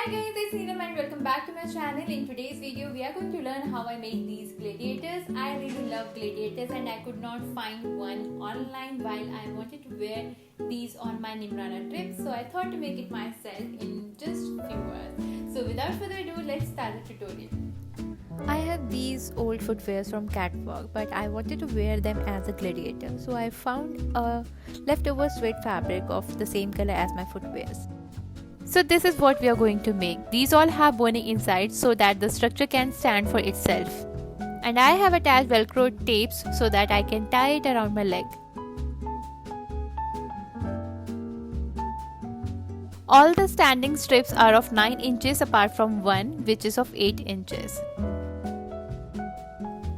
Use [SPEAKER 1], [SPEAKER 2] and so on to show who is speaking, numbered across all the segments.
[SPEAKER 1] Hi guys, it's Neelam and welcome back to my channel. In today's video, we are going to learn how I make these gladiators. I really love gladiators and I could not find one online while I wanted to wear these on my Nimrana trip. So I thought to make it myself in just few hours. So without further ado, let's start the tutorial.
[SPEAKER 2] I have these old footwears from Catwalk, but I wanted to wear them as a gladiator. So I found a leftover suede fabric of the same color as my footwears. So this is what we are going to make. These all have boning inside so that the structure can stand for itself. And I have attached velcro tapes so that I can tie it around my leg. All the standing strips are of 9 inches apart from one which is of 8 inches.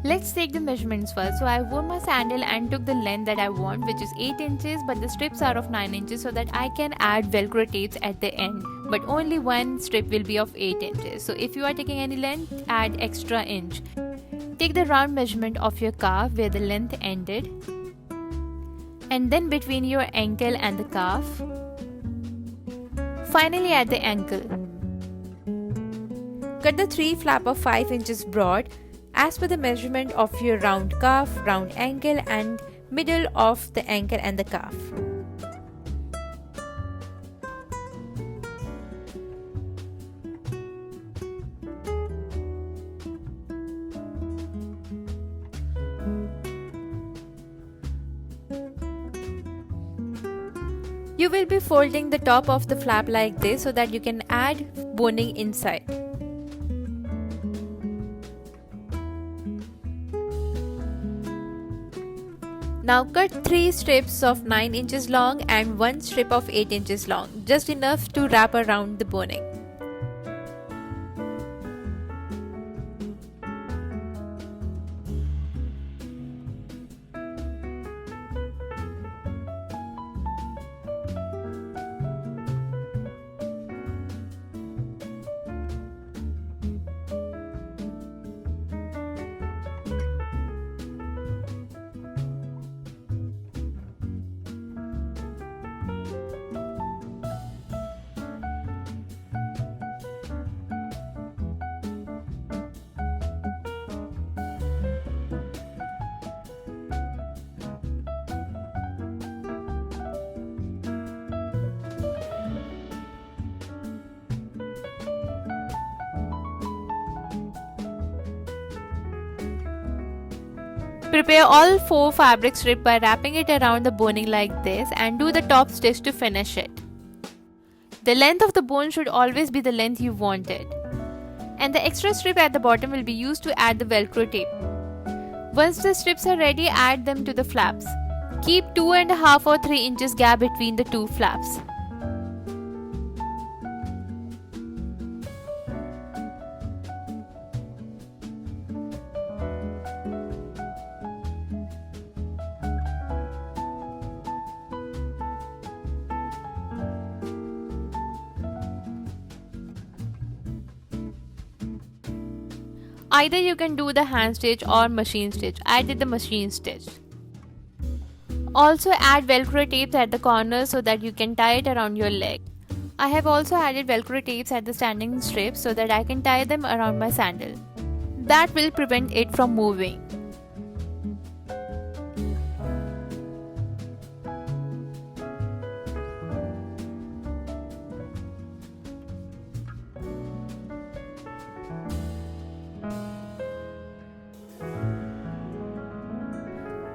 [SPEAKER 2] Let's take the measurements first. So I wore my sandal and took the length that I want, which is 8 inches, but the strips are of 9 inches so that I can add velcro tapes at the end, but only one strip will be of 8 inches. So if you are taking any length, add extra inch. Take the round measurement of your calf where the length ended, and then between your ankle and the calf. Finally at the ankle. Cut the 3 flap of 5 inches broad as per the measurement of your round calf, round ankle and middle of the ankle and the calf. You will be folding the top of the flap like this so that you can add boning inside. Now cut 3 strips of 9 inches long and 1 strip of 8 inches long, just enough to wrap around the boning. Prepare all 4 fabric strips by wrapping it around the boning like this and do the top stitch to finish it. The length of the bone should always be the length you wanted. And the extra strip at the bottom will be used to add the velcro tape. Once the strips are ready, add them to the flaps. Keep 2.5 or 3 inches gap between the 2 flaps. Either you can do the hand stitch or machine stitch. I did the machine stitch. Also add velcro tapes at the corners so that you can tie it around your leg. I have also added velcro tapes at the standing strips so that I can tie them around my sandal. That will prevent it from moving.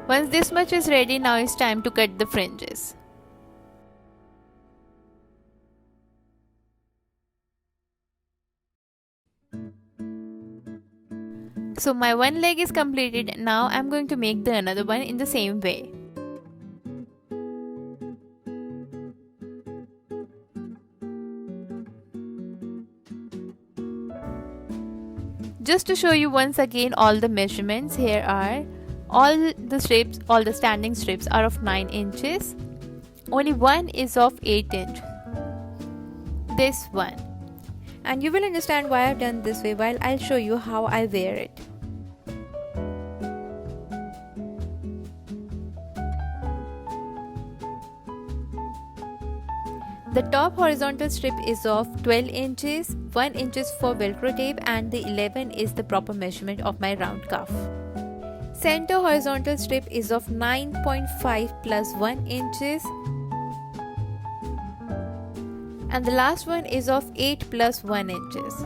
[SPEAKER 2] Once this much is ready, now it's time to cut the fringes. So my one leg is completed. Now I'm going to make the another one in the same way. Just to show you once again all the measurements, here are all the standing strips are of 9 inches. Only one is of 8 inches. This one. And you will understand why I've done this way while I'll show you how I wear it. The top horizontal strip is of 12 inches, 1 inch for velcro tape and the 11 is the proper measurement of my round cuff. Center horizontal strip is of 9.5 plus 1 inches and the last one is of 8 plus 1 inches.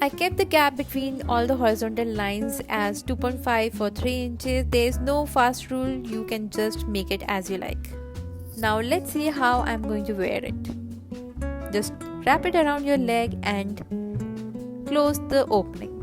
[SPEAKER 2] I kept the gap between all the horizontal lines as 2.5 or 3 inches. There is no fast rule, you can just make it as you like. Now let's see how I'm going to wear it. Just wrap it around your leg and close the opening.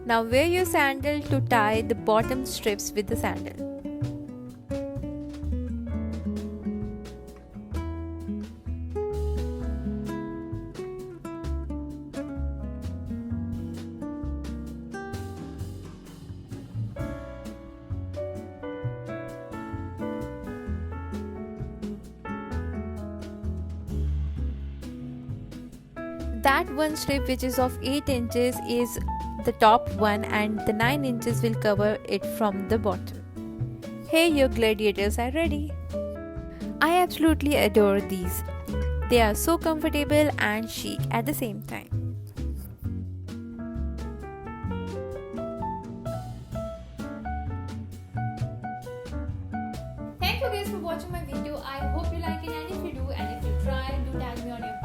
[SPEAKER 2] Now wear your sandal to tie the bottom strips with the sandal. That one strip which is of 8 inches is the top one and the 9 inches will cover it from the bottom. Here your gladiators are ready. I absolutely adore these. They are so comfortable and chic at the same time.
[SPEAKER 1] Thank you guys for watching my video. I hope you like it, and if you do and if you try, do tag me on your